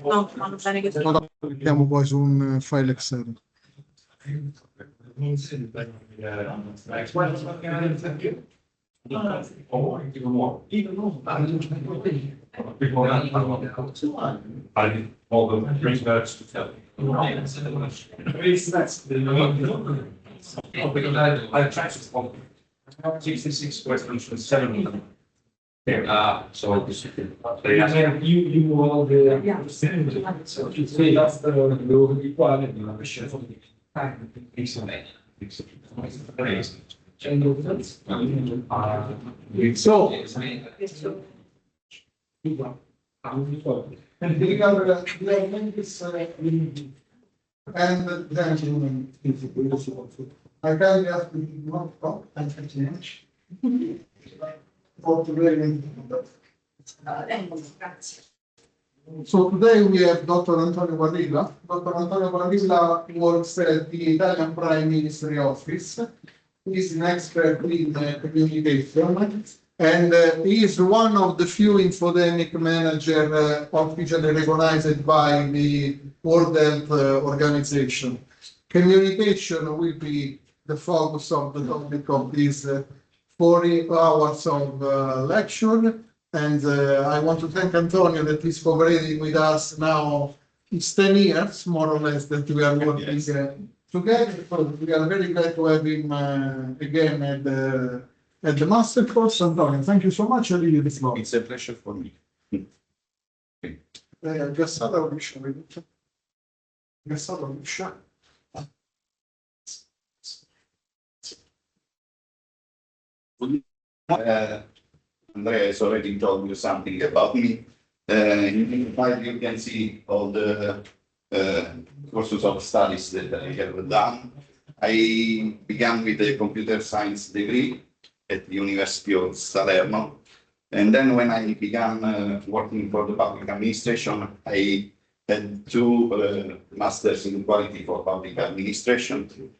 No, vanno bene che Lo mettiamo poi su un file Excel. So you all the so you say that's the equality So, and the other is and then I can just not talk and change. So today we have Dr. Antonio Parrilla. Dr. Antonio Parrilla works at the Italian Prime Ministry office. He is an expert in communication, and he is one of the few infodemic managers officially recognized by the World Health Organization. Communication will be the focus of the topic of this 40 hours of lecture. And I want to thank Antonio that is cooperating with us now. It's 10 years, more or less, that we are working together. So we are very glad to have him again at the master course. Antonio, thank you so much. I leave you the floor. It's a pleasure for me. Andrea has already told you something about me. In the file you can see all the courses of studies that I have done. I began with a computer science degree at the University of Salerno. And then when I began working for the public administration, I had two masters in quality for public administration.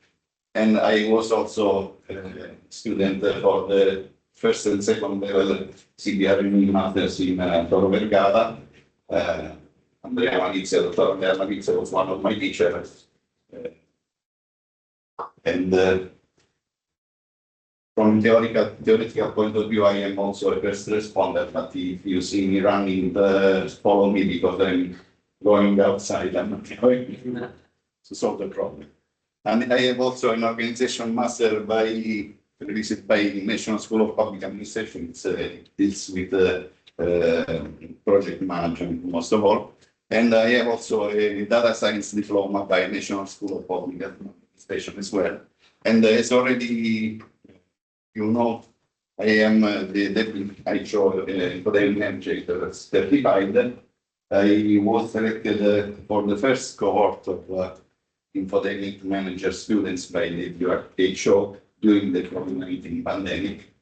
And I was also a student for the first and second level CBRE masters in Toro Vergata. Andrea Malizia, Dr. Andrea Malizia was one of my teachers. And from theoretical point of view, I am also a first responder, but if you see me running, follow me because I'm going outside. I'm not going to solve the problem. And I have also an organization master released by National School of Public Administration. It deals with project management most of all. And I have also a data science diploma by National School of Public Administration as well. And as already you know, I am the deputy IHO Infodemic Manager certified. I was selected for the first cohort of Infodemic Manager students by the WHO during the COVID-19 pandemic.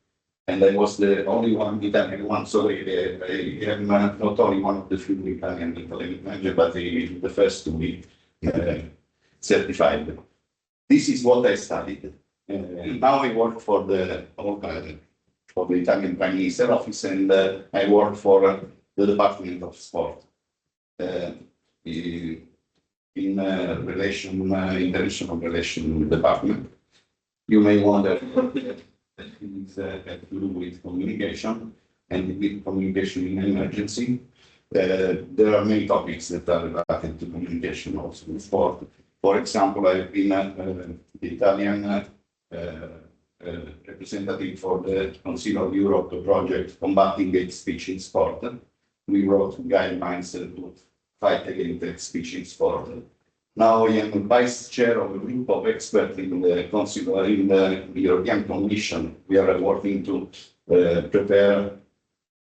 And I was the only one Italian one, so I am not only one of the few Italian Infodemic Manager, but the first to be certified. This is what I studied. Now I work for the Italian Prime Minister office, and I work for the Department of Sport in international relation department. You may wonder that things have to do with communication and with communication in emergency. There are many topics that are related to communication also in sport. For example, I've been the Italian representative for the Council of Europe project combating hate speech in sport. We wrote guidelines to fight against hate speech in sport. Now I am vice chair of a group of experts in the Council in the European Commission. We are working to prepare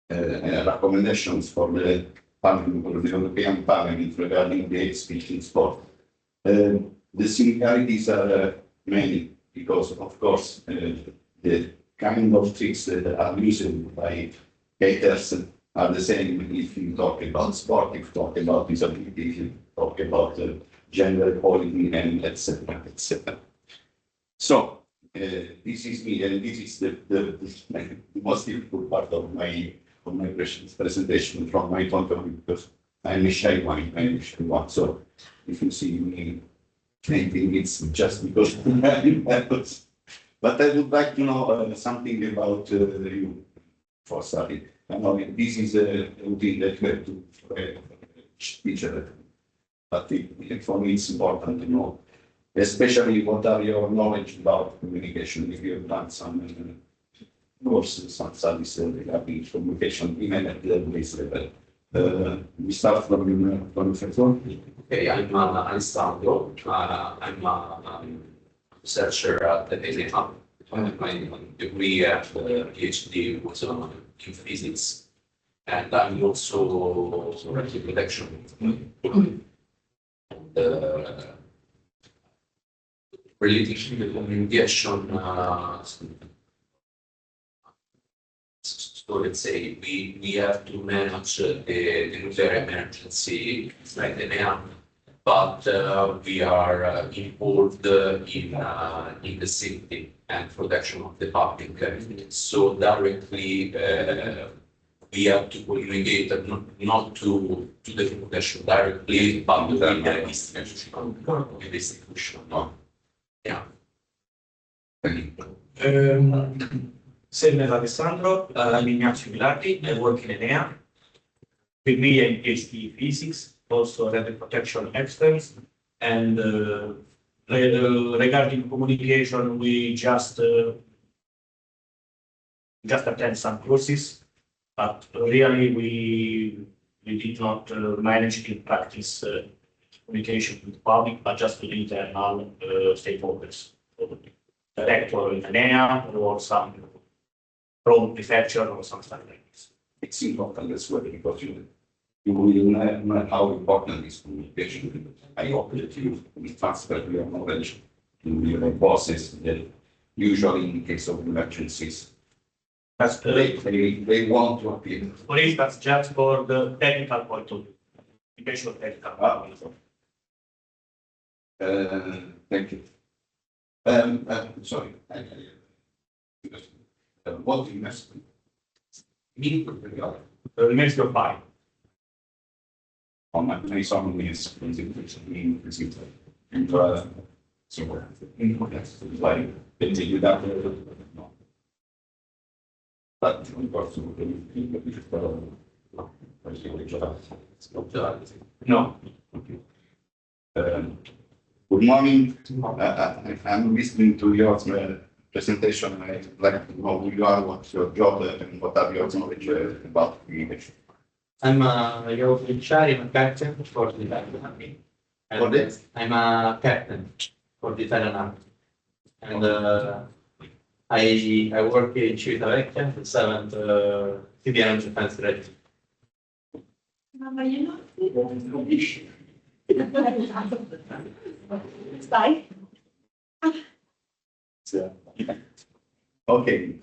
recommendations for the European Parliament regarding the hate speech in sport. The similarities are many because, of course, the kind of tricks that are used by haters are the same if you talk about sport, if you talk about disability, if you talk about gender equality, and etc. etc. So this is me, and this is the most difficult part of my presentation from my point of view, because I'm a shy one. I'm a shy one. So if you see me painting, it's just because I'm nervous. But I would like to know something about you for study. I know this is a routine that you have to teach. But for me, it's important to know, especially what are your knowledge about communication. If you have done some courses, some studies regarding communication, even at the base level. We start from Professor. Okay, I'm Alessandro. I'm a researcher at the Parrilla. My degree at PhD was in physics, and I'm also in protection. Related to the communication, so let's say we have to manage the nuclear emergency like the NEA, but we are involved in the safety and protection of the public. So directly we have to communicate not to the population directly, but with the institution. Yeah. Same as Alessandro, I'm Ignazio Milati, I work in ENEA, degree in PhD physics, also radio protection experts, and regarding communication, we just attend some courses, but really we did not manage to practice communication with the public, but just with internal stakeholders, director in ENEA or some from prefecture or something like this. It's important as well because you will learn how important is communication. I hope that you will transfer your knowledge to your bosses that usually in case of emergencies. That's They want to appear. for instance, just for the technical point of view, communication technical point of view. Thank you. Sorry. What do you mess with? Ministry of Fire. On my son is in so like they take you that no. But of course No. good morning. I'm listening to your presentation. I'd like to know who you are, what's your job, and what are your knowledge about communication. I'm a I'm a captain for the Italian Army. For this? I'm a captain for the Italian Army. And I work in Civitavecchia, the 7th CDM Defense Regiment. Stai? Okay.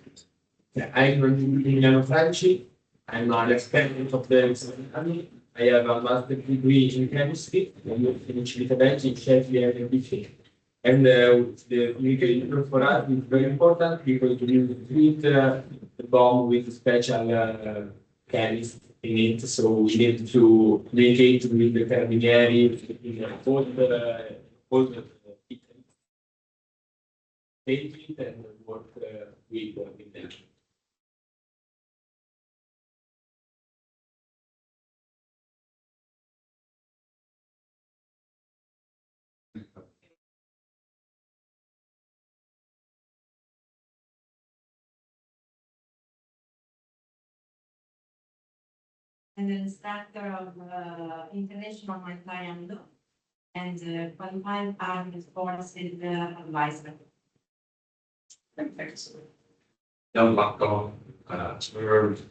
I'm Emiliano Franci. I'm an expert of the Army. I have a master's degree in chemistry. I'm in Civitavecchia in Sheffield and BC. And the communication for us is very important because we need to treat the bomb with special chemist in it. So we need to communicate with the carabinieri, all the take it and work with them. And an instructor of international maritime law and qualified armed forces advisor. Thanks. Jan Lakko, served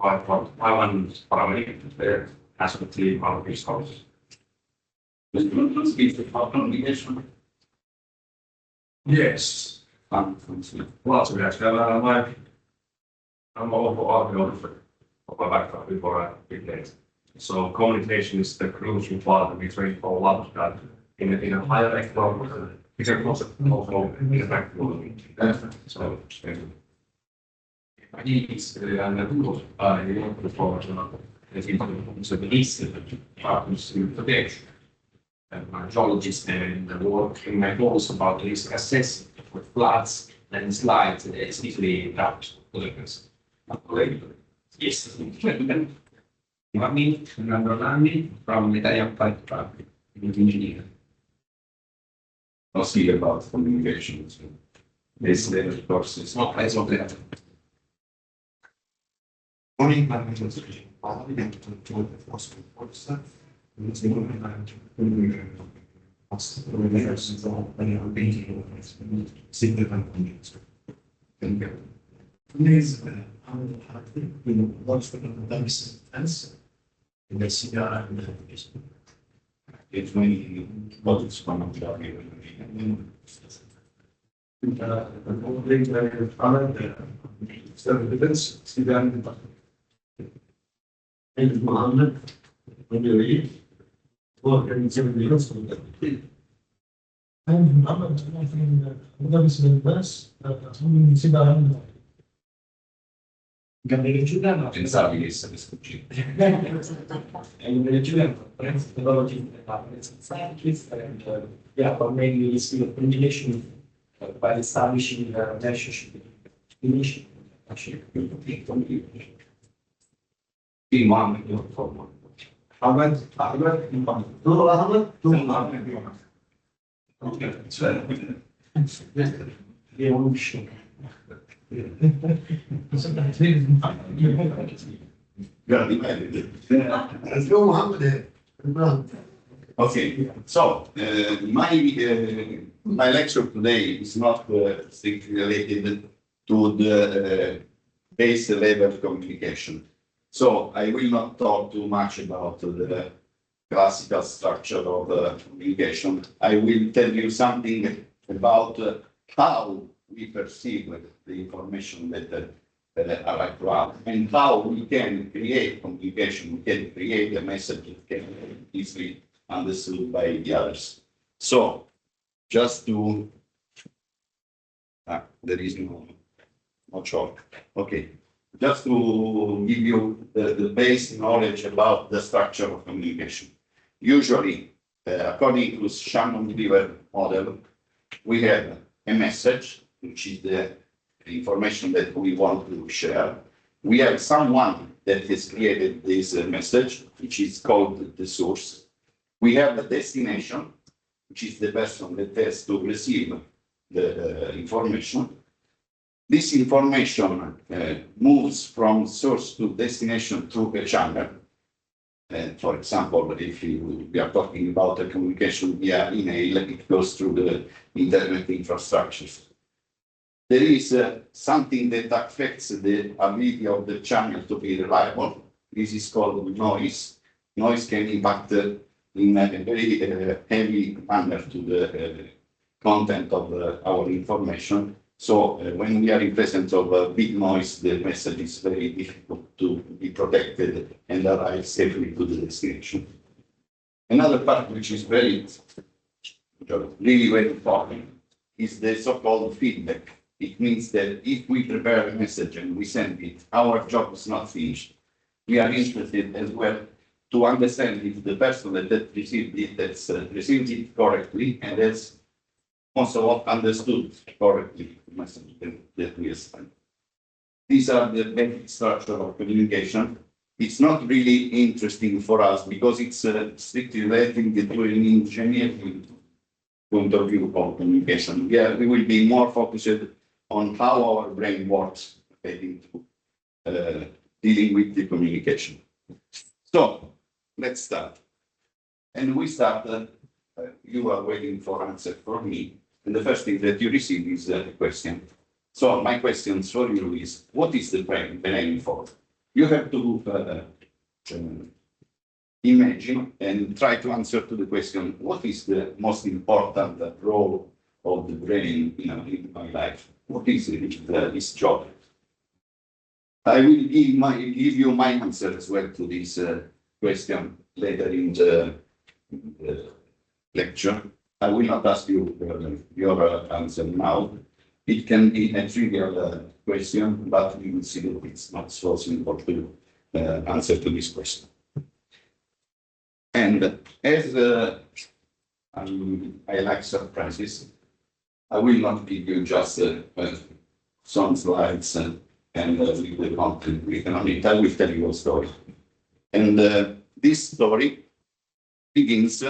5 paramedic there as a team of his house. Speak about communication. Yes. Lots of that. I'm all of my background before I became. So communication is the crucial part. We train for a lot of that in a higher level. It's a concept also in a factory. So my needs and the tools are forward. so the list partners in protection. My geologist and the work in my goals about risk assessment for floods and slides is easily that collectors. Yes. Mami, Fernando Nandi from Italian Pipe Fabric, engineer. Mostly about communication. So this level course is No, that's not that. Morning, Madam Secretary. To the force officer. It's the government Thank you. Please, I'm happy with what's the defense in the CR and the it's many projects from the and Muhammad, when you read, work and 7 years from the and Muhammad, I think that is the best, pensabili essere sfuggiti. And the children, methodology, scientists, and yeah, but mainly the skill of communication by establishing a relationship between Imam your form. Ahmed, no, Ahmed, no, Okay, the evolution. Let's go, Mohammed. Okay, so my lecture today is not strictly related to the base level communication. So I will not talk too much about the classical structure of communication. I will tell you something about how we perceive the information that arrive to us and how we can create communication, we can create a message that can be easily understood by the others. So just to, there is no chalk. Okay, just to give you the basic knowledge about the structure of communication. Usually, according to Shannon-Weaver model, we have a message, which is the information that we want to share. We have someone that has created this message, which is called the source. We have a destination, which is the person that has to receive the information. This information moves from source to destination through a channel. For example, if we are talking about a communication via email, it goes through the internet infrastructures. There is something that affects the ability of the channel to be reliable. This is called noise. Noise can impact in a very heavy manner to the content of our information. So when we are in presence of big noise, the message is very difficult to be protected and arrive safely to the destination. Another part which is really very important is the so-called feedback. It means that if we prepare a message and we send it, our job is not finished. We are interested as well to understand if the person that received it has received it correctly and has also understood correctly the message that we have sent. These are the basic structure of communication. It's not really interesting for us because it's strictly related to an engineering point of view of communication. Yeah, we will be more focused on how our brain works relating to dealing with the communication. So let's start. And we start, you are waiting for answer from me. And the first thing that you receive is a question. So my question for you is, what is the brain for? You have to imagine and try to answer to the question, what is the most important role of the brain in my life? What is this job? I will give you my answer as well to this question later in the lecture. I will not ask you your answer now. It can be a trivial question, but we will see that it's not so simple to answer to this question. And as I like surprises, I will not give you just some slides and with the content written on it. I will tell you a story. And this story begins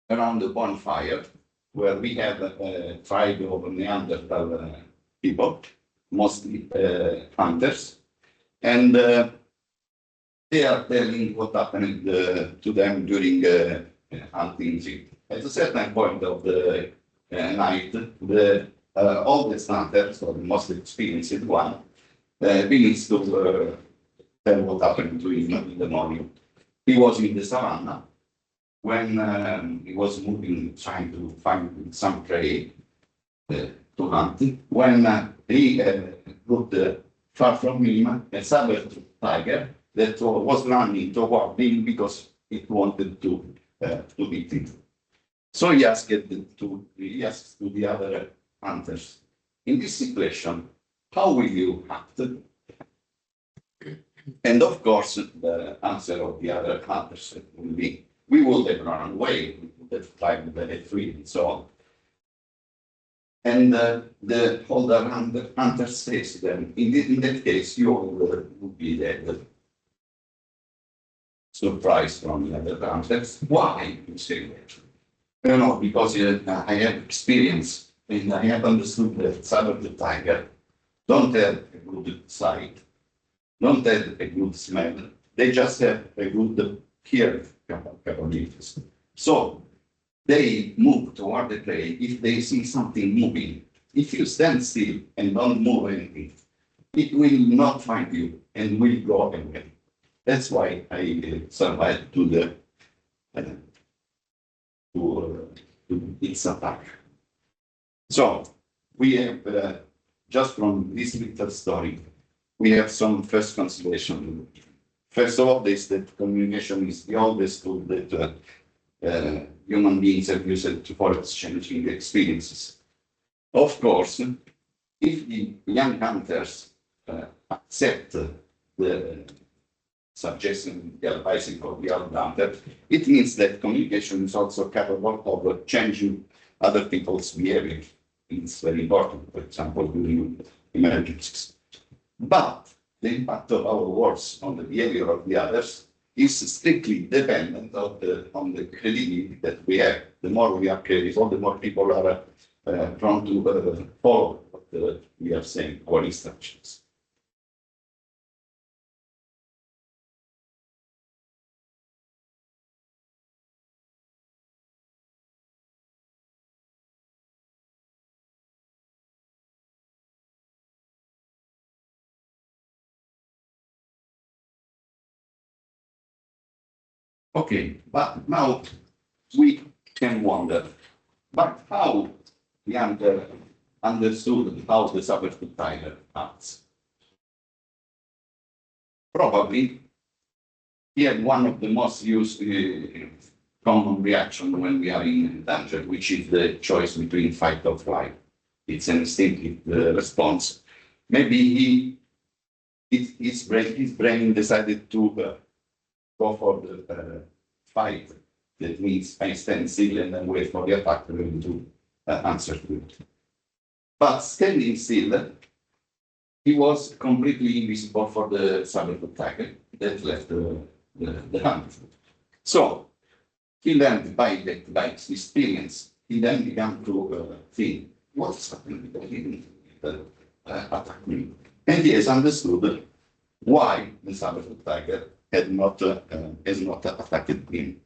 around the bonfire, where we have a tribe of Neanderthal people, mostly hunters, and they are telling what happened to them during hunting season. At a certain point of the night, the oldest hunter, so the most experienced one, begins to tell what happened to him in the morning. He was in the savannah when he was moving, trying to find some prey to hunt, when he looked far from him a saber tiger that was running toward him because it wanted to eat him. So he asked to the other hunters, in this situation, how will you act? And of course, the answer of the other hunters will be, we will have run away, we would have climbed the tree and so on. And the older hunter says to them, in that case, you all would be dead. Surprise from the other hunters. Why you say that? You know, because I have experience and I have understood that saber tiger don't have a good sight, don't have a good smell. They just have a good hearing capabilities. So they move toward the prey if they see something moving. If you stand still and don't move anything, it will not find you and will go away. That's why I survived to the to its attack. So we have just from this little story, we have some first consideration. First of all, is that communication is the oldest tool that human beings have used for exchanging experiences. Of course, if the young hunters accept the suggestion, the advising of the old hunter, it means that communication is also capable of changing other people's behavior. It's very important, for example, during emergencies. But the impact of our words on the behavior of the others is strictly dependent on the credibility that we have. The more we are credible, the more people are prone to follow what we are saying, our instructions. Okay, but now we can wonder, but how the hunter understood how the saber tiger acts? Probably he had one of the most used common reaction when we are in danger, which is the choice between fight or flight. It's an instinctive response. Maybe his brain decided to go for the fight. That means I stand still and then wait for the attacker to answer to it. But standing still, he was completely invisible for the saber attacker that left the hunt. So he learned by his experience. He then began to think, what's happening? He didn't attack me. And he has understood why the saber tiger has not attacked him.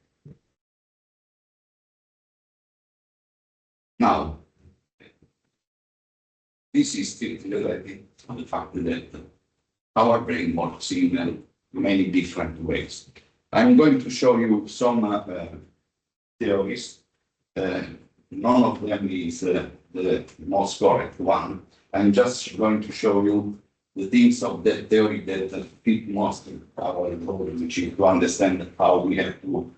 Now, this is still related to the fact that our brain works in many different ways. I'm going to show you some theories. None of them is the most correct one. I'm just going to show you the things of that theory that fit most our approach, which is to understand how we have to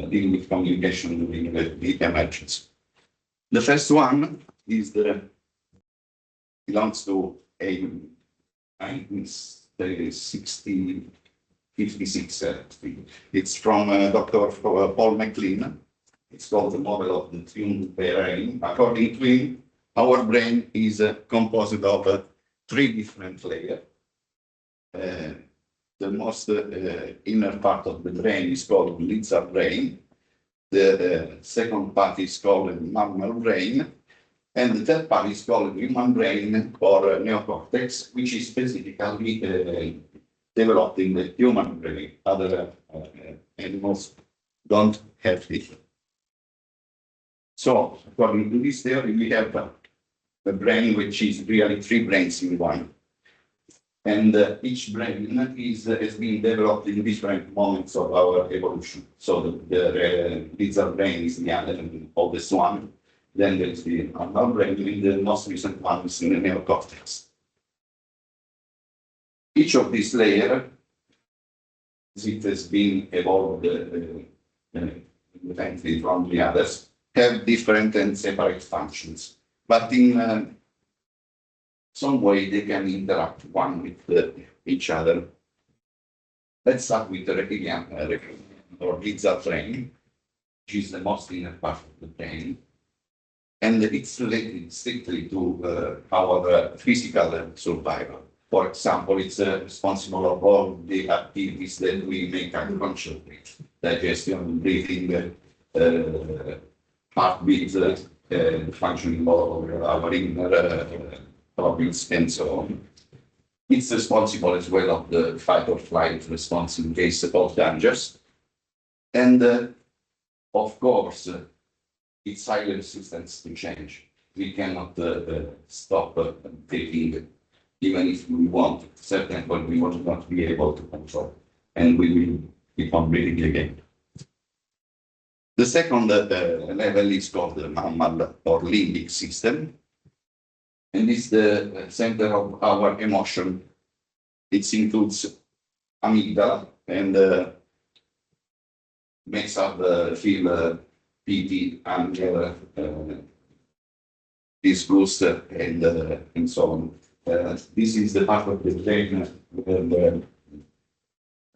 deal with communication during the emergency. The first one is belongs to a 56. It's from Dr. Paul MacLean. It's called the model of the tuned brain. According to him, our brain is composed of three different layers. The most inner part of the brain is called lizard brain. The second part is called mammal brain. And the third part is called human brain or neocortex, which is specifically developed in the human brain. Other animals don't have it. So, according to this theory, we have a brain which is really three brains in one. And each brain has been developed in different moments of our evolution. So the lizard brain is the oldest one. Then there is the mammal brain, and the most recent one is in the neocortex. Each of these layers, as it has been evolved independently from the others, have different and separate functions. But in some way they can interact one with each other. Let's start with the reptilian or lizard brain, which is the most inner part of the brain. And it's related strictly to our physical survival. For example, it's responsible for all the activities that we make unconsciously: digestion, breathing, heartbeat, functioning of our inner organs, and so on. It's responsible as well of the fight or flight response in case of dangers. And of course, it's highly resistant to change. We cannot stop taking, even if we want, certain point we will not be able to control, and we will keep on breathing again. The second level is called the mammal or limbic system, and is the center of our emotion. It includes amygdala and makes us feel pity, anger, disgust, and so on. This is the part of the brain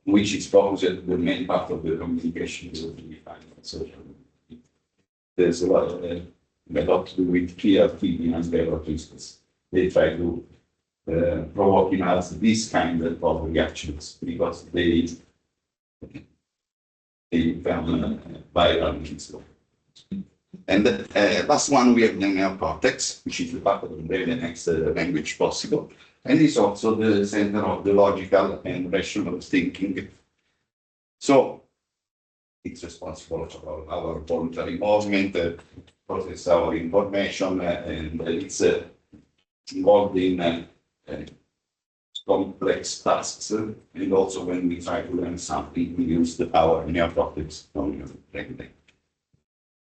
which is focused the main part of the communication that we find on social media. There's a lot to do with fear, feeding, and reasons. They try to provoke in us this kind of reactions because they become viral and so on. And the last one, we have the neocortex, which is the part of the brain that makes the language possible, and is also the center of the logical and rational thinking. So it's responsible for our voluntary movement, process our information, and it's involved in complex tasks. And also when we try to learn something, we use our neocortex regularly.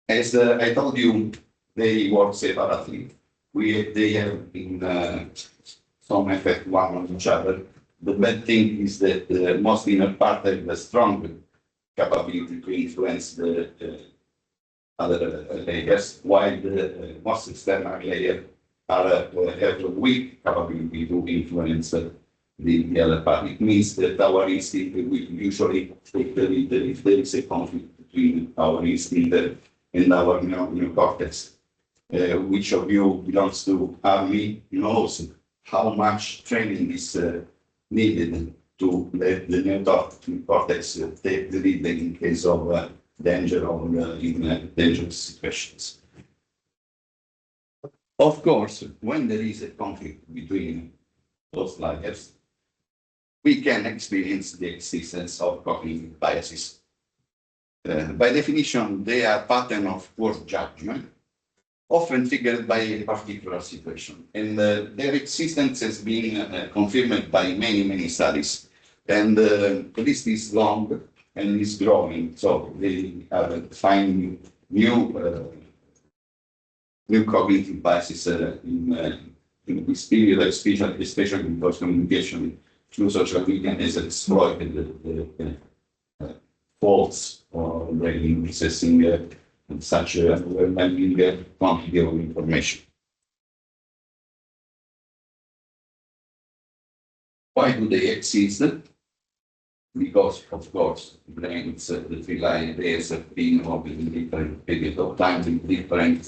As I told you, they work separately. They have in some effect one on each other. The bad thing is that the most inner part has a strong capability to influence the other layers, while the most external layer have a weak capability to influence the other part. It means that our instinct will usually take the lead if there is a conflict between our instinct and our neocortex. Which of you belongs to army knows how much training is needed to let the neocortex take the lead in case of danger or in dangerous situations. Of course, when there is a conflict between those layers, we can experience the existence of cognitive biases. By definition, they are pattern of poor judgment, often triggered by a particular situation. And their existence has been confirmed by many studies. And the list is long and is growing. So they are finding new cognitive biases in this period, especially because communication through social media has exploited the faults or brain processing such a overwhelming quantity of information. Why do they exist? Because, of course, brains that rely on these have been over in different period of time in different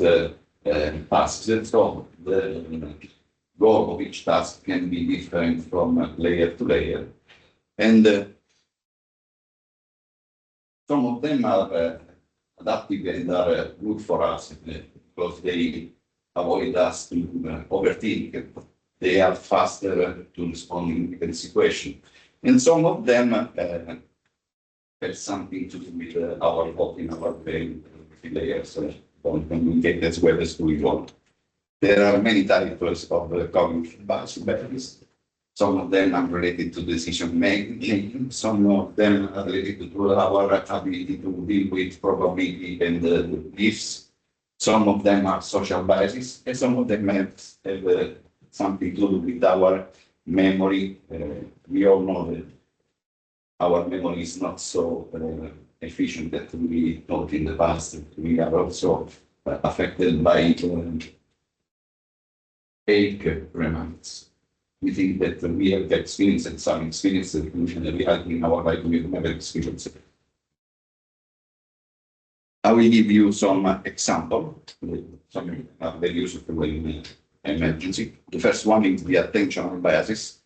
tasks. So the goal of each task can be different from layer to layer. And some of them are adaptive and are good for us because they avoid us to overthink. They are faster to respond in different situations. And some of them have something to do with our thought in our brain layers don't communicate as well as we want. There are many types of cognitive biases. Some of them are related to decision making. Some of them are related to our ability to deal with probability and beliefs. Some of them are social biases, and some of them have something to do with our memory. We all know that our memory is not so efficient that we thought in the past. We are also affected by fake reminds. We think that we have experienced some experience that in reality in our life we have never experienced. I will give you some example, some very useful in emergency. The first one is the attentional biases.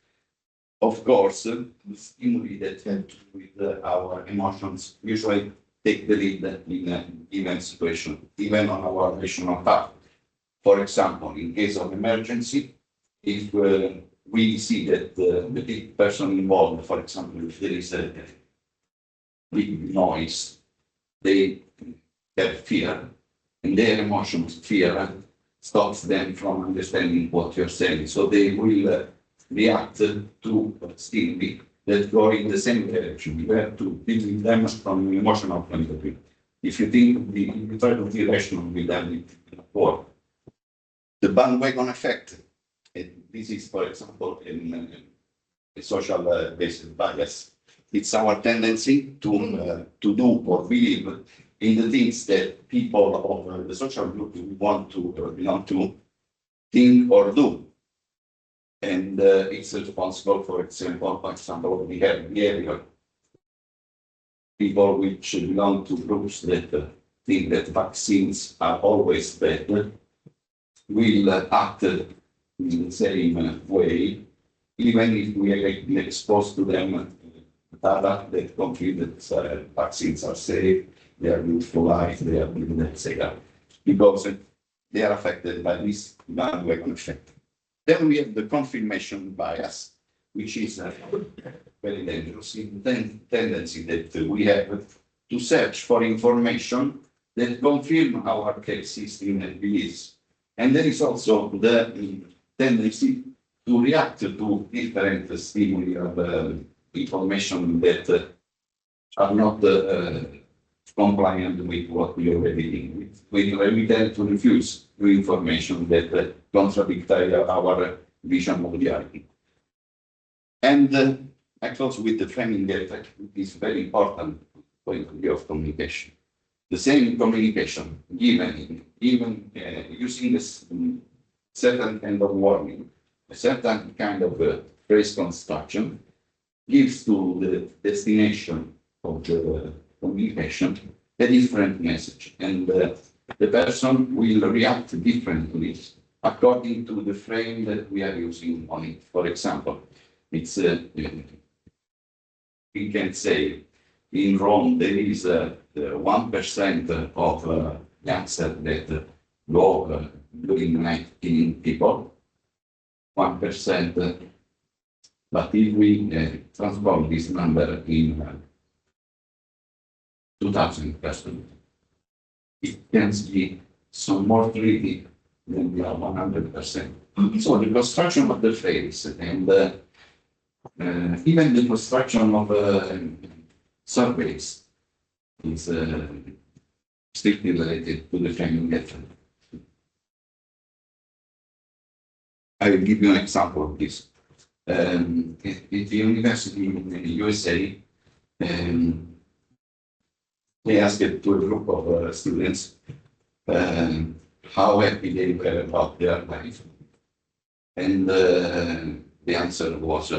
Of course, the stimuli that have to do with our emotions usually take the lead in a given situation, even on our rational path. For example, in case of emergency, if we see that the person involved, for example, if there is a big noise, they have fear, and their emotions, fear, stops them from understanding what you're saying. So they will react to stimuli that go in the same direction. You have to deal with them from an emotional point of view. If you think, you try to be rational with them, or the bandwagon effect. This is, for example, in a social based bias. It's our tendency to do or believe in the things that people of the social group want to belong to think or do. And it's responsible, for example, we have behavior. People which belong to groups that think that vaccines are always better will act in the same way, even if we are exposed to them data that confirm that vaccines are safe, they are good for life, they are good, etc. Because they are affected by this bandwagon effect. Then we have the confirmation bias, which is a very dangerous tendency that we have to search for information that confirm our existing beliefs. And there is also the tendency to react to different stimuli of information that are not compliant with what we already think. We tend to refuse new information that contradict our vision of reality. And I close with the framing effect, which is very important point of view of communication. The same communication given even using a certain kind of warning, a certain kind of phrase construction gives to the destination of the communication a different message, and the person will react differently according to the frame that we are using on it. For example, it's we can say in Rome there is 1% of youngsters that go during the night killing people, 1%. But if we transform this number in 2,000%, it can be some more tricky than the 100%. So the construction of the phrase and even the construction of surveys is strictly related to the framing method. I will give you an example of this. At the university in the USA, they asked to a group of students how happy they were about their life. And the answer was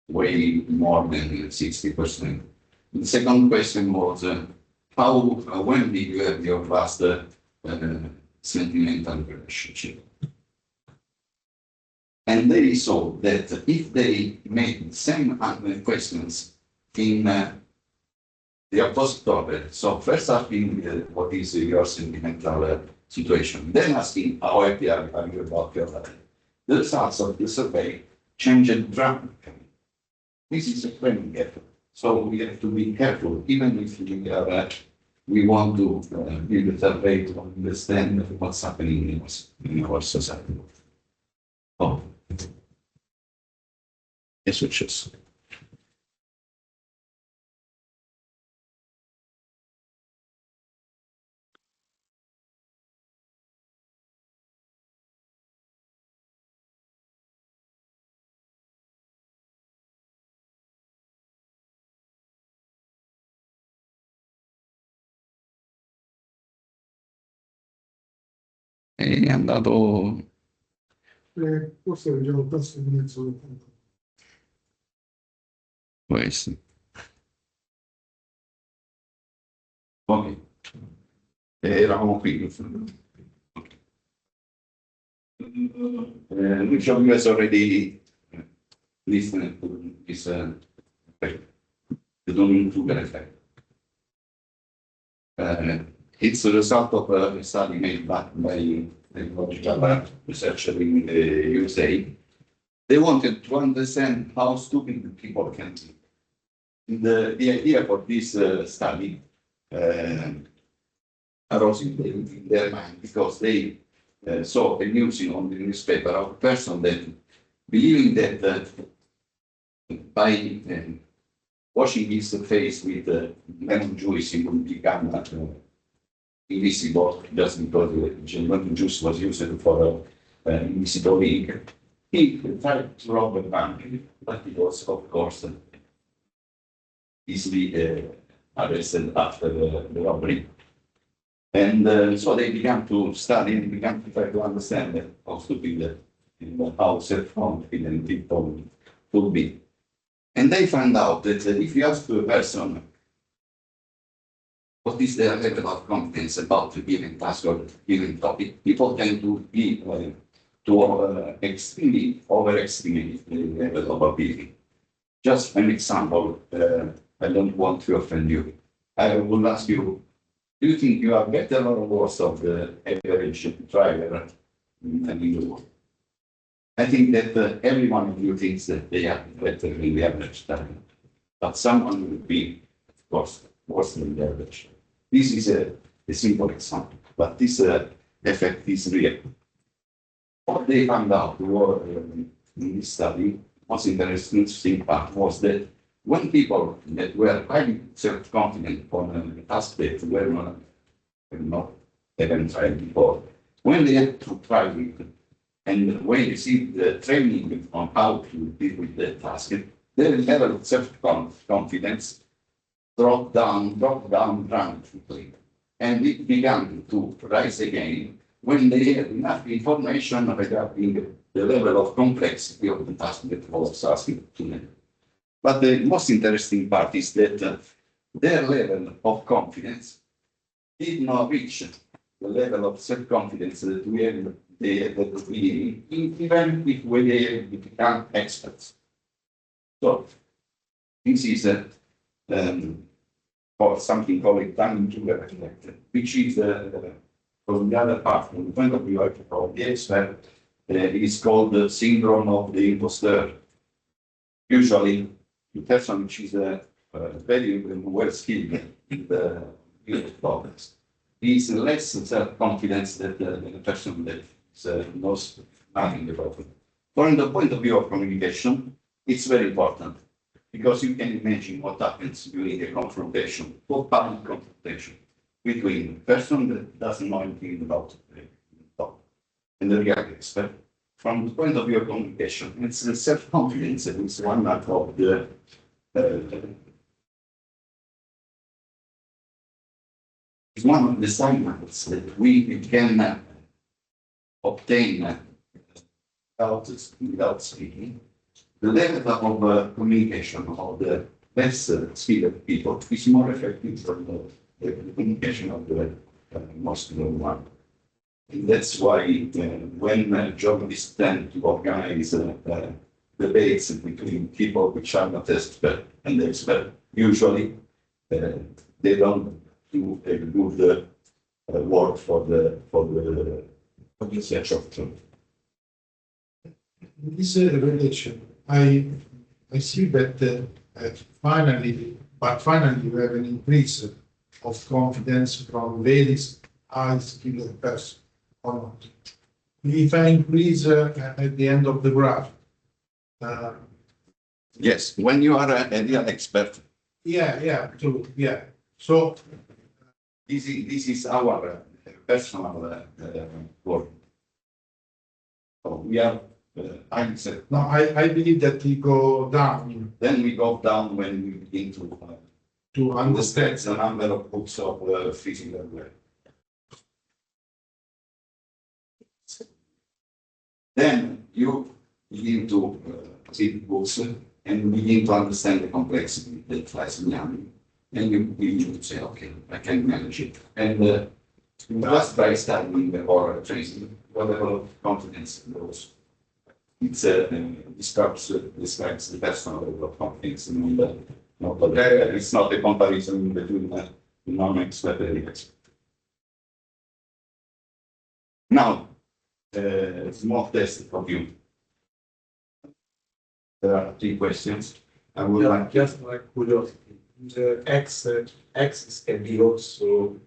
way more than 60%. The second question was how when did you have your last sentimental relationship? And they saw that if they made the same questions in the opposite order, so first asking what is your sentimental situation, then asking how happy are you about your life, the results of the survey changed dramatically. This is a training effort, so we have to be careful, even if we want to build a survey to understand what's happening in our society. Oh. Yes, which is. È andato. Forse vediamo il tasto di mezzo del tempo. Questo. Ok. Eravamo qui. Which of you has already listened to this the Dunning-Kruger effect? It's the result of a study made by technological researchers in the USA. They wanted to understand how stupid people can be. The idea for this study arose in their mind because they saw a news on the newspaper of a person that believing that by washing his face with lemon juice he would become invisible just because the lemon juice was used for invisible ink. He tried to rob a bank, but he was, of course, easily arrested after the robbery. And so they began to study and began to try to understand how stupid how self-confident people could be. And they found out that if you ask a person what is their level of confidence about a given task or given topic, people tend to be extremely overestimate the level of ability. Just an example, I don't want to offend you. I will ask you, do you think you are better or worse of the average driver than you? I think that every one of you thinks that they are better than the average driver, but someone will be, of course, worse than the average. This is a simple example, but this effect is real. What they found out in this study, most interesting part was that when people that were highly self-confident on a task that were not even tried before, when they had to try it, and when they received the training on how to deal with the task, their level of self-confidence dropped down dramatically. And it began to rise again when they had enough information regarding the level of complexity of the task that was asked to them. But the most interesting part is that their level of confidence did not reach the level of self-confidence that they had at the beginning, even if they become experts. So this is or something called Dunning-Kruger effect, which is from the other part, from the point of view of the expert, it is called the syndrome of the imposter. Usually, the person which is very well skilled in the field of problems is less self-confident than the person that knows nothing about it. From the point of view of communication, it's very important because you can imagine what happens during a confrontation, or public confrontation, between a person that doesn't know anything about the topic and the real expert. From the point of view of communication, it's the self-confidence that is one of the is one of the signals that we can obtain without speaking. the level of communication of the less skilled people is more effective than the communication of the most skilled one. And that's why when journalists tend to organize debates between people which are not expert and expert, usually they don't do a good work for the research of truth. This relation, I see that finally we have an increase of confidence from very high skilled person or not. If I increase at the end of the graph, Yes, when you are a real expert, true, So this is our personal work. So we are, I said, no, I believe that we go down then we go down when we begin to understand understand. the number of books of physical work. Then you begin to read books and begin to understand the complexity that lies behind. And you begin to say, okay, I can manage it. And just by studying or tracing, whatever confidence grows, it describes the personal level of confidence. It's not a comparison between non-expert and expert. Now, small test of you. There are 3 questions. I would like Just like curiosity, the axis can be also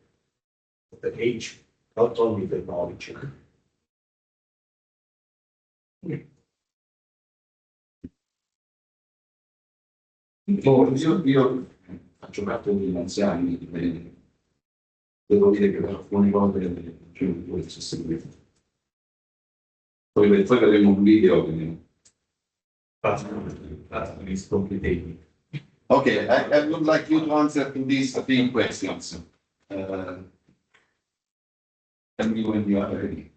the age, not only the knowledge. Io faccio parte degli anziani, devo dire che per alcune cose c'è questo seguito. Poi vedremo un video. It's complicated. Okay, I would like you to answer to these 3 questions. Tell me when you are ready.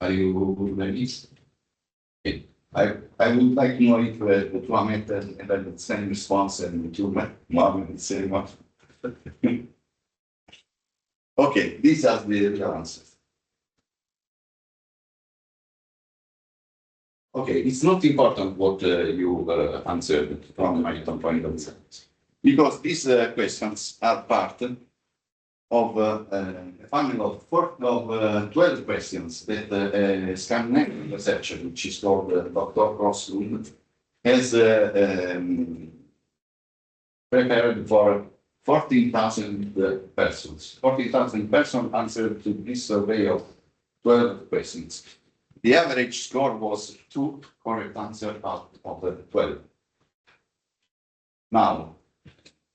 Are you ready? Okay. I would like to know if the two Ahmed had the same response and the two Mohammed the same one. Okay, these are the real answers. Okay, it's not important what you answered from my point of view, because these questions are part of a family of 12 questions that a Scandinavian researcher, which is called Dr. Crosslund, has prepared for 14,000 persons. 14,000 persons answered to this survey of 12 questions. The average score was 2 correct answers out of the 12. Now,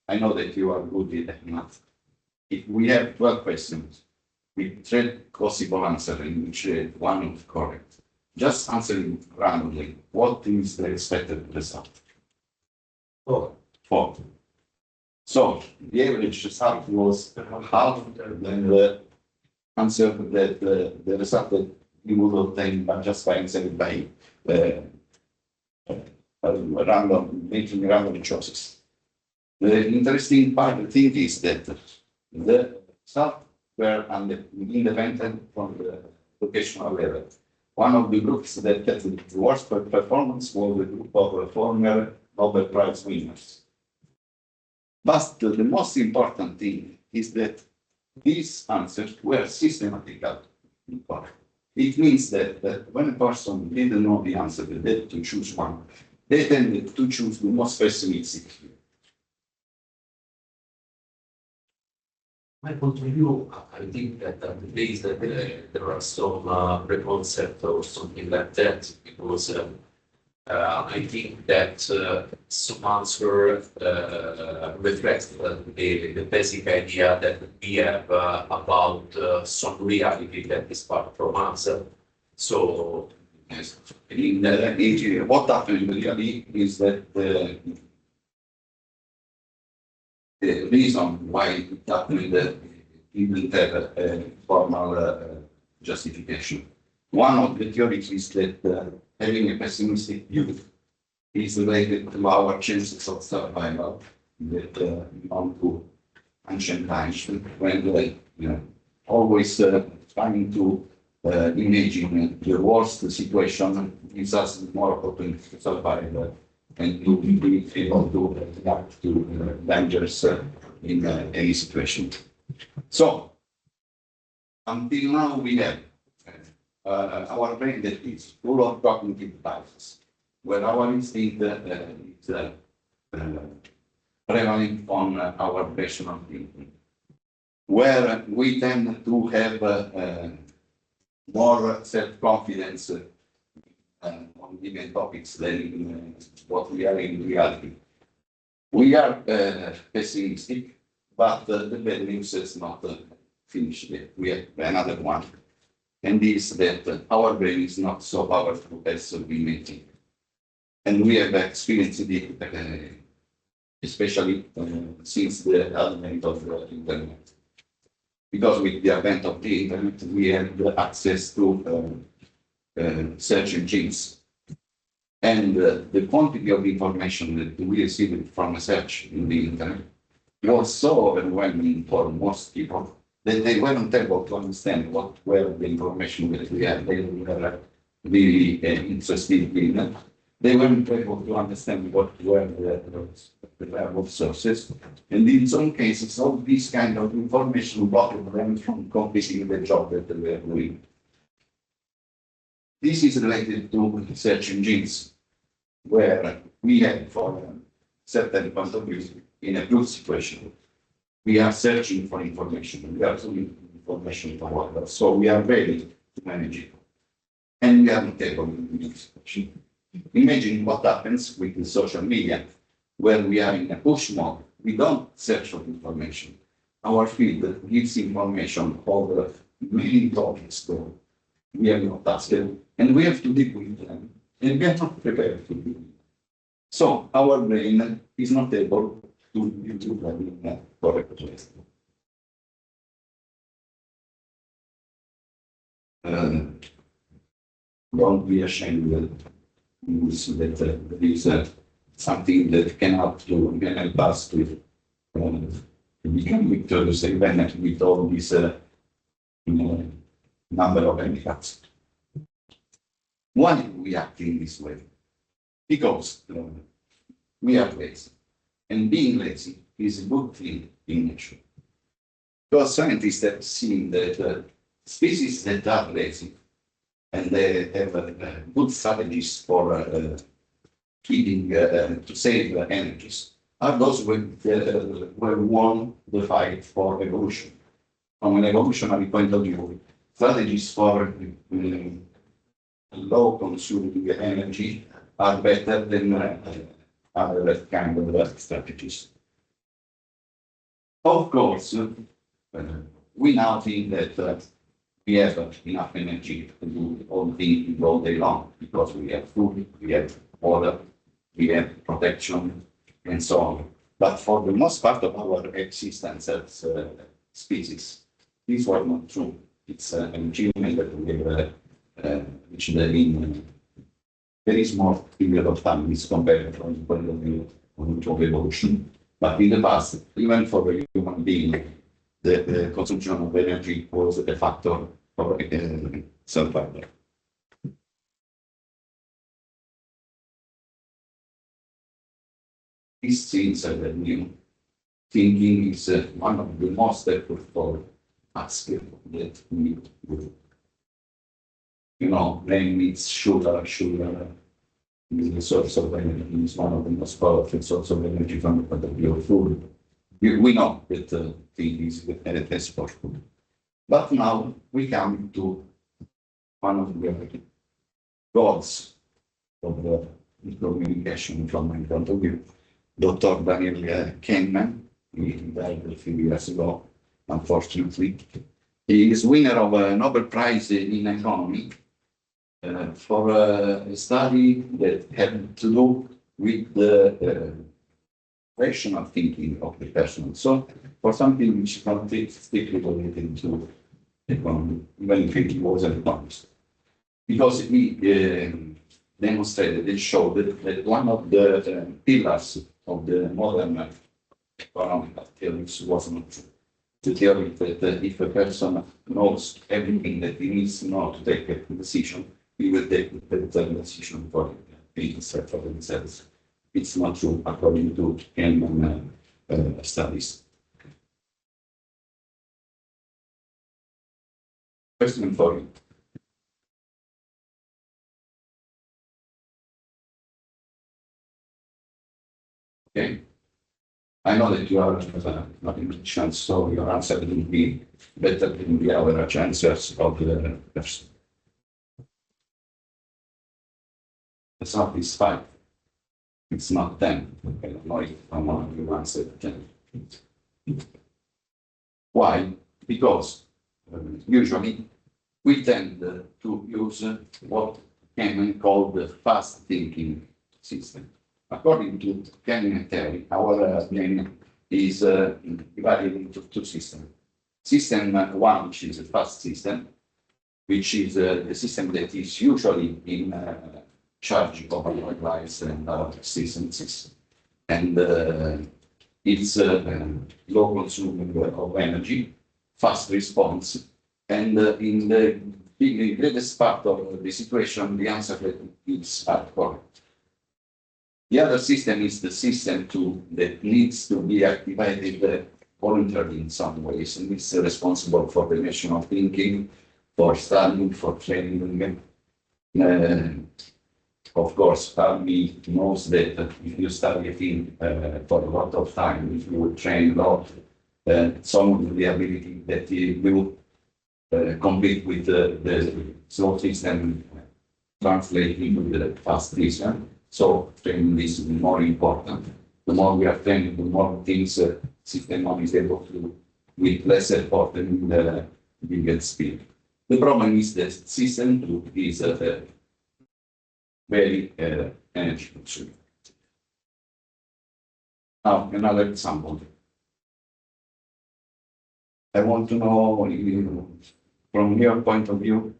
I know that you are good at math. If we have 12 questions with 3 possible answers in which one is correct, just answering randomly, what is the expected result? 4. So the average result was half than the answer that the result that you would obtain by just by answering by making random choices. The interesting thing is that the results were independent from the vocational level. One of the groups that had the worst performance was the group of former Nobel Prize winners. But the most important thing is that these answers were systematically correct. It means that when a person didn't know the answer, they had to choose one. They tended to choose the most pessimistic. My point of view, I think that the days that there are some preconcept or something like that, because I think that some answer reflects the basic idea that we have about some reality that is part from us. So, Yes. What happened really is that the reason why it happened didn't have a formal justification. One of the theories is that having a pessimistic view is related to our chances of survival that belong to ancient times when always trying to imagine the worst situation gives us more opportunity to survive and to be able to react to dangers in any situation. So, until now we have our brain that is full of cognitive biases, where our instinct is prevalent on our rational thinking, where we tend to have more self-confidence on given topics than in what we are in reality. We are pessimistic, but the bad news is not finished yet. We have another one, and this that our brain is not so powerful as we may think. And we have experienced it, especially since the advent of the internet. Because with the advent of the internet, we have access to search engines. And the quantity of information that we received from a search in the internet was so overwhelming for most people that they weren't able to understand what were the information that we had. They were really interested in. They weren't able to understand what were the level of sources. And in some cases, all this kind of information blocked them from completing the job that they were doing. This is related to search engines, where we have, for certain point of view, in a good situation, we are searching for information. We are doing information for others, so we are ready to manage it. And we are not able to do this. Imagine what happens with the social media, where we are in a push mode. We don't search for information. Our feed gives information over many topics that we are not asked, and we have to deal with them, and we are not prepared to do it. So our brain is not able to do them in a correct way. Don't be ashamed that there is something that can help us to become victorious even with all this number of handicaps. Why do we act in this way? Because we are lazy, and being lazy is a good thing in nature. Because scientists have seen that species that are lazy and they have good strategies for keeping to save energies are those who won the fight for evolution. From an evolutionary point of view, strategies for low consuming energy are better than other kind of strategies. Of course, we now think that we have enough energy to do all things all day long because we have food, we have water, we have protection, and so on. But for the most part of our existence as species, this was not true. It's an achievement that we have reached in very small period of time is compared from the point of view of evolution. But in the past, even for a human being, the consumption of energy was a factor for survival. This seems that new thinking is one of the most effective aspects that we do. Brain needs sugar. Sugar is a source of energy. It's one of the most powerful sources of energy from the point of view of food. we know that thing is as possible. But now we come to one of the goals of the communication from my point of view. Dr. Daniel Kahneman, he died a few years ago, unfortunately. He is winner of a Nobel Prize in economy for a study that had to do with the rational thinking of the person. So for something which not strictly related to economy, even if he was an economist. Because he demonstrated, it showed that one of the pillars of the modern economic theories was not true. The theory that if a person knows everything that he needs to know to take a decision, he will take the decision for himself, for themselves. It's not true according to Kahneman studies. Question for you. Okay. I know that you are not in chance, so your answer will be better than the average answers of the person. It's not this 5. It's not 10. I don't know if someone will answer 10. Why? Because usually we tend to use what Kahneman called the fast thinking system. According to Kahneman theory, our brain is divided into 2 systems. System 1, which is a fast system, which is the system that is usually in charge of our lives and our systems, and it's low consuming of energy, fast response, and in the greatest part of the situation, the answer that is correct. The other system is the system 2 that needs to be activated voluntarily in some ways, and it's responsible for the rational thinking, for studying, for training. Of course, Harvey knows that if you study a thing for a lot of time, if you train a lot, some of the ability that you will compete with the slow system translate into the fast system. So training is more important. The more we are training, the more things system 1 is able to do with less effort and the bigger speed. The problem is that system 2 is very energy consuming. Now, another example. I want to know, from your point of view,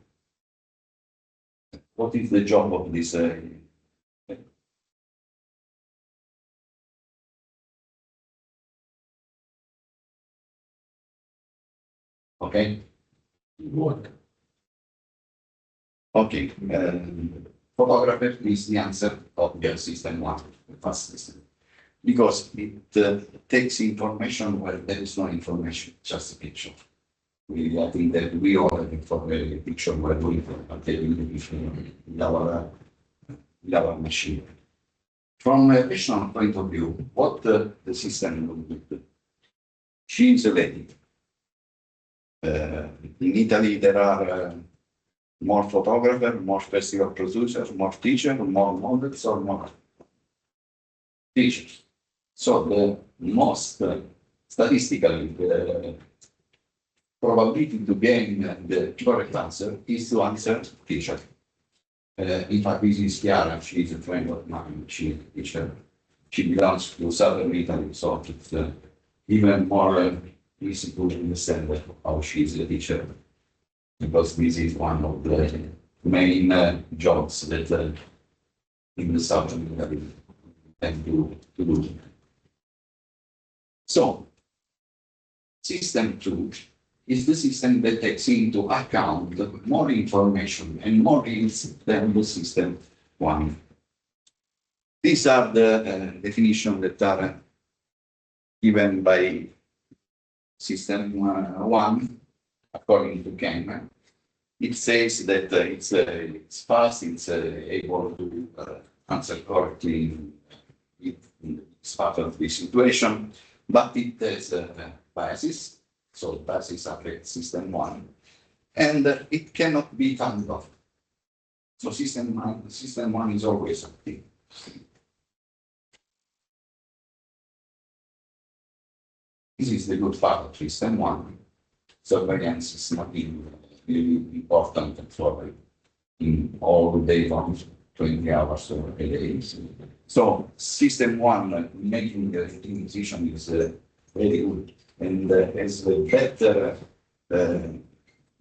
what is the job of this? Okay. What? Okay. Photographer is the answer of the system 1, the fast system, because it takes information where there is no information, just a picture. I think that we all have a picture where we are taking the picture with our machine. From a rational point of view, what the system will do? She is related. In Italy, there are more photographers, more festival producers, more teachers, more models, or more teachers. So the most statistically, the probability to gain the correct answer is to answer teacher. In fact, this is Chiara, she is a friend of mine, she is a teacher. She belongs to Southern Italy, so it's even more easy to understand how she is a teacher, because this is one of the main jobs that in the Southern Italy tend to do. So, system 2 is the system that takes into account more information and more risks than the system 1. These are the definitions that are given by system 1, according to Kahneman. It says that it's fast, it's able to answer correctly in part of the situation. but it has biases, so biases affect system 1, and it cannot be turned off. So system 1 is always active. This is the good part of system 1. Surveillance is not really important for in all day long, 20 hours or a day. So system 1 making the decision is very good and has a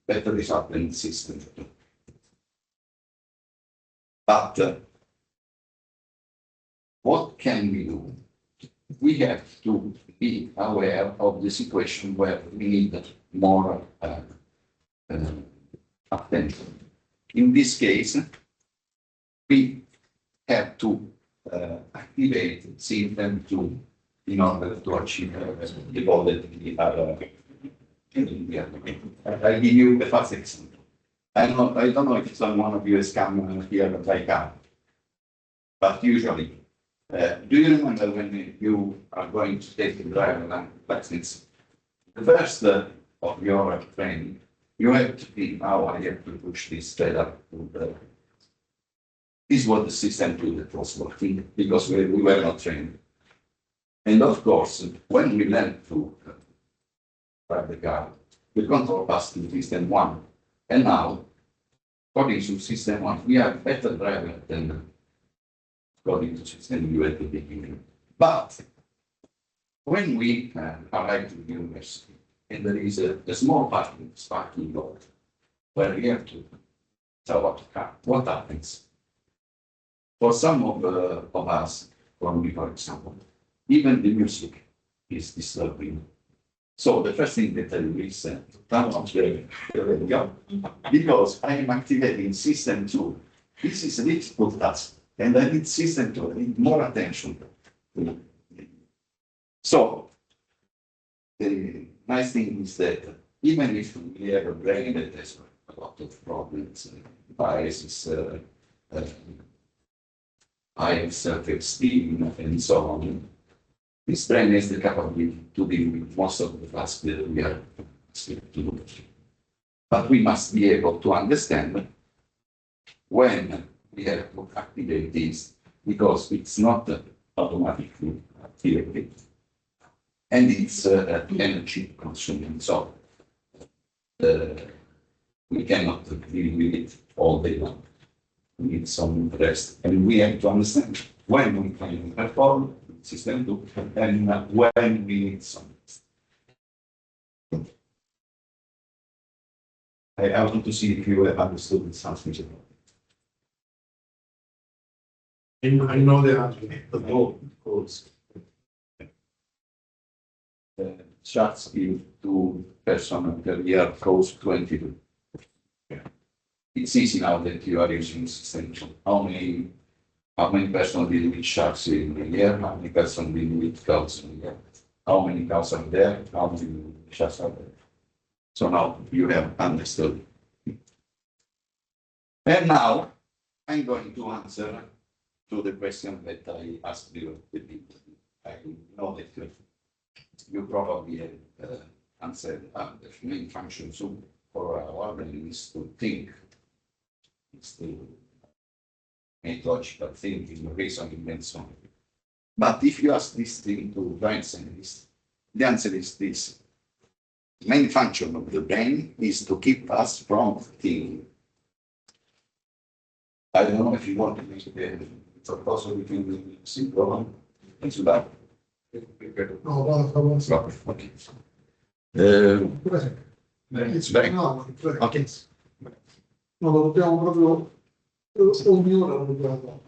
better result than system 2. But what can we do? We have to be aware of the situation where we need more attention. In this case, we have to activate system 2 in order to achieve the goal that we are. I'll give you a fast example. I don't know if someone of you has come here by car, but usually, do you remember when you are going to take the driver license? The first of your training, you have to think, oh, I have to push this pedal. This was the system 2 that was working because we were not trained. And of course, when we learned to drive the car, the control passed to system 1. And now, according to system 1, we are better driver than according to system 2 at the beginning. But when we arrive to the university, and there is a small parking lot where we have to tell what the car, what happens? For some of us, for me, for example, even the music is disturbing. So the first thing that I do is turn off the radio, because I am activating system 2. This is a difficult task, and I need system 2, I need more attention. So the nice thing is that even if we have a brain that has a lot of problems, biases, high self-esteem, and so on, this brain has the capability to deal with most of the tasks that we are asked to do. But we must be able to understand when we have to activate this, because it's not automatically activated. And it's energy consuming, so we cannot deal with it all day long. We need some rest, and we have to understand when we can perform system 2 and when we need some rest. I want to see if you have understood something about it. I know the answer, the goal, goals. Charts give to person per year goes 22. It's easy now that you are using system 2. How many persons deal with sharks in a year? How many persons deal with cows in a year? How many cows are there? How many sharks are there? So now you have understood. And now I'm going to answer to the question that I asked you at the beginning. I know that you probably have answered the main function for our brain is to think. It's to make logical thinking, reasoning, and so on. But if you ask this thing to brain scientists, the answer is this. The main function of the brain is to keep us from thinking. I don't know if you want to make a proposal between the simple and that. No, guarda, fa buon Okay. Prego. No, prego. Okay. No, lo dobbiamo proprio, ognuno lo dobbiamo fare.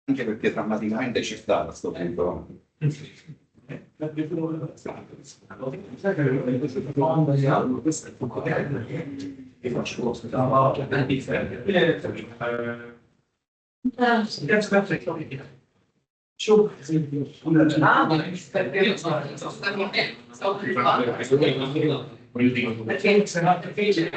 Anche perché drammaticamente ci sta sto punto. What do you think? Perché se no difficile.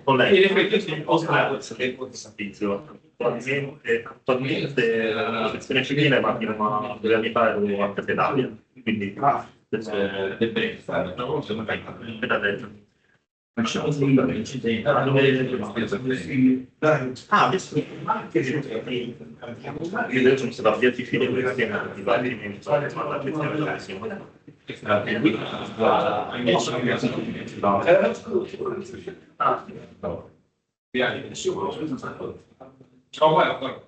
Con lei, in effetti, sì, posso sapere servizio. Attualmente la protezione civile va fino a 2 anni fa ero a Cattedralia, quindi deve fare una cosa come fai a dentro. Ah, adesso io sono stato avviato i fili per di vari Ciao, guarda.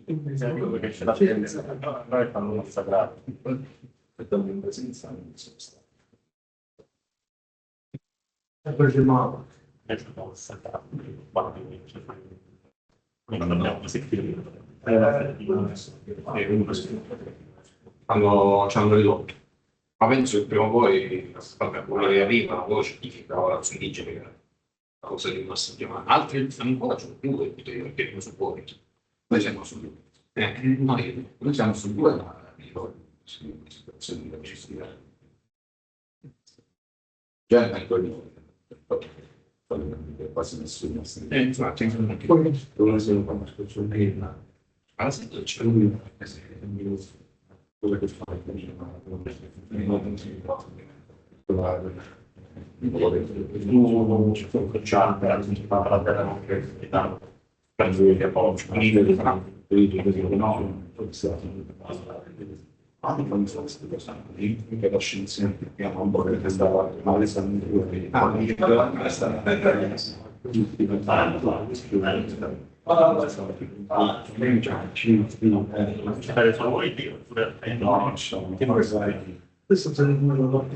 perché c'è la scienza, noi fanno una sagrada. Perché no? Non abbiamo sentito. Ci hanno ridotto. Ma penso che prima o poi, vabbè, quello che arriva, poi certifica ora su indigene, che è una cosa di una settimana. Altri ancora sono due, perché non sono fuori. Noi siamo su due. Noi siamo su due, ma situazioni di necessità. Già è quello quasi nessuno. Infatti, poi non sono quando ascolto il mail, alla sera c'è lui quello che fa anche la scienziata che ha un po' che stava male Questo è il numero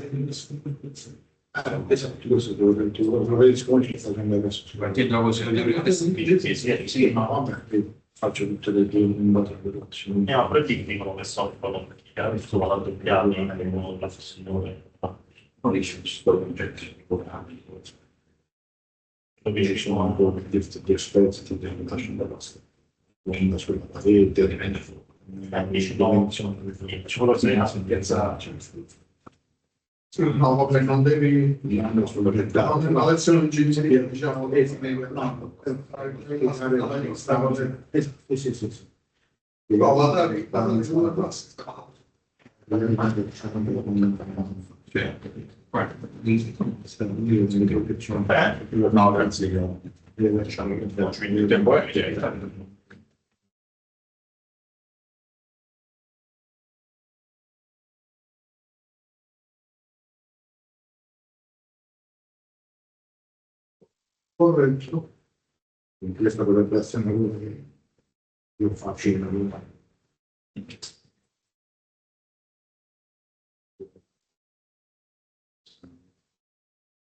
esatto, questo lo vedi sconci facendo adesso. Sì, ma vabbè, faccio tutte le tue relazioni. Ma poi ti dicono che so che ha visto la doppiata con la signore. Non riesce a studiare oggetti importanti. Capisci? Sono un po' di esperti di facendo la storia. Non sulla parete, diventa fuoco. Dici no, ci vuole piazza. No, vabbè, non devi. Non sulla No, nella lezione di ingegneria, diciamo, no, sì. no, la seconda classe. No, grazie. il tempo è Corretto. In questa potrebbe essere una cosa che io faccio in realtà.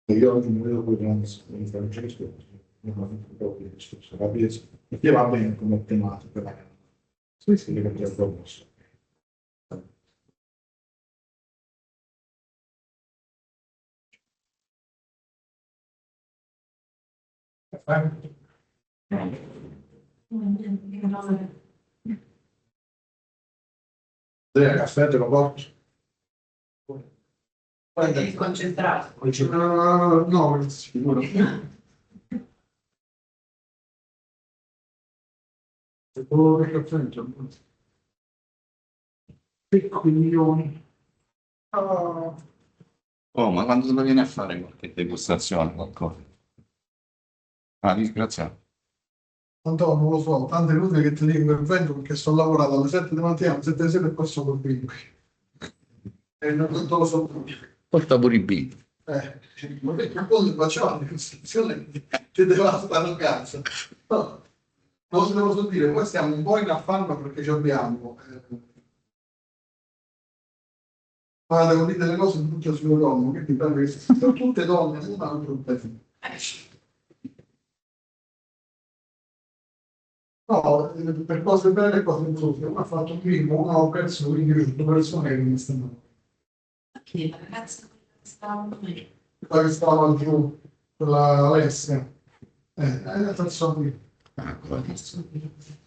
Io oggi non vedo quello in Francesco, non ho proprio il discorso rabbioso, perché va bene come tematica. Sì, sì, che ti ho proposto. Caffè te lo porto? Devi concentrarti. No, sicuro. 5 milioni. Ah, Oh, ma quando se lo viene a fare qualche degustazione, qualcosa? Ah, disgraziato. Antonio, non lo so, tante cose che ti dico che vengo perché sto lavorando alle 7 di mattina, alle 7 di sera e poi sono qui. E non te lo so più. Porta pure i bimbi. Ma perché quando facciamo la costruzione ti devastano casa. No, non se lo posso dire, poi stiamo un po' in affanno perché ci abbiamo. Ma devo dire delle cose tutte sulle donne, quindi penso che sono tutte donne, una non problema. No, per cose belle e cose brutte, ha fatto un film, uno ho perso, quindi due persone che mi stanno. Chi? La ragazza che stava Quella che stava giù, quella Alessia. Adesso qui. Ah,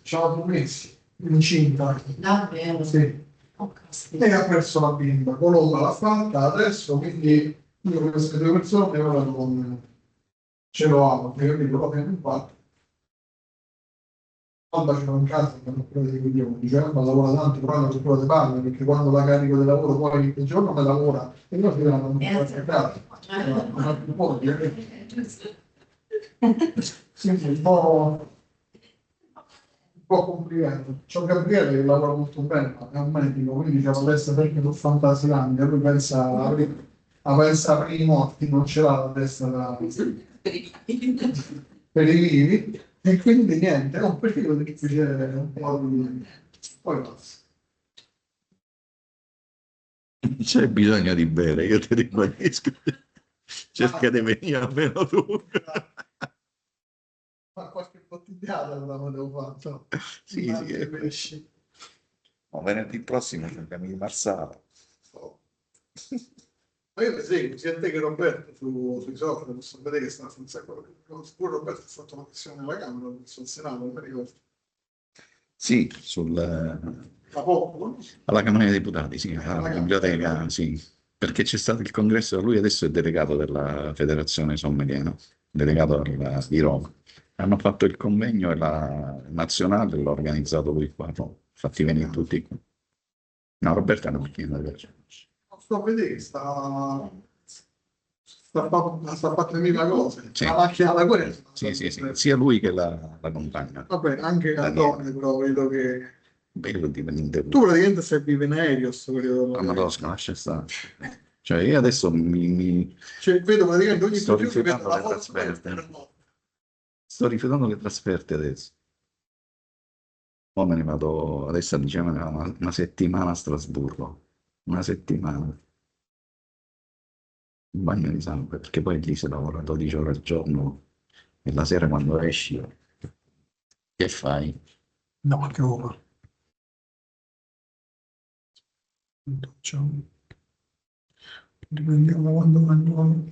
Ciao, 2 mesi, incinta. Davvero? Sì. Oh, caspita. E ha perso la bimba, colomba l'ha fatta, adesso quindi io queste 2 persone ora non ce l'ho amo, perché io proprio non fatto. Alba ce l'ho in casa, che non quello dei coglioni, dice Alba lavora tanto, però non quello di palle, perché quando la carico del lavoro poi il giorno me lavora e noi finiamo non può aspettare. Non ha più voglia. Giusto. Sì, un po' complicato. C'è un Gabriele che lavora molto bene, ma è un medico, quindi c'è la testa tecnica con fantasia, lui pensa per i morti, non ce l'ha la testa per i vivi, e quindi niente, è un periodo difficile, un po' di... Poi passa. c'è bisogno di bere, io ti ribadisco. Cerca di venire almeno tu. Ma qualche bottigliata la devo fare, no? Sì, sì, Altri pesci. venerdì prossimo c'è il cammino di Marsala. Oh. Ma io le seguo, sia te che Roberto sui social, posso vedere che sta senza quello. Pure Roberto ha fatto una questione alla Camera, sul Senato, non mi ricordo. Sì, Da poco, alla Camera dei Deputati, sì, alla Alla biblioteca, sì, perché c'è stato il congresso, lui adesso è delegato della Federazione Sommelier, no? Delegato di Roma. Hanno fatto il convegno e la nazionale l'ha organizzato lui qua, no? Fatti venire tutti qua. No, Roberta è una macchina da viaggio. sto a vedere che sta facendo mille cose. Sì. La macchina da guerra. Sì, sì, sì, sia lui che la compagna. Vabbè, anche Daniela. Cantone, però vedo che... Bello dipendente. Tu praticamente servivi in aereo sto periodo. La Madosca, lascia stare. Cioè, io adesso Cioè, vedo praticamente ogni sto 2 giorni vedo rifiutando la le foto trasferte. Sto rifiutando le trasferte adesso. Poi me ne vado, adesso diciamo una settimana a Strasburgo. Una settimana. Un bagno di sangue, perché poi lì si lavora 12 ore al giorno e la sera quando esci, che fai? No, che ora. Ciao. Riprendiamo quando mangiamo.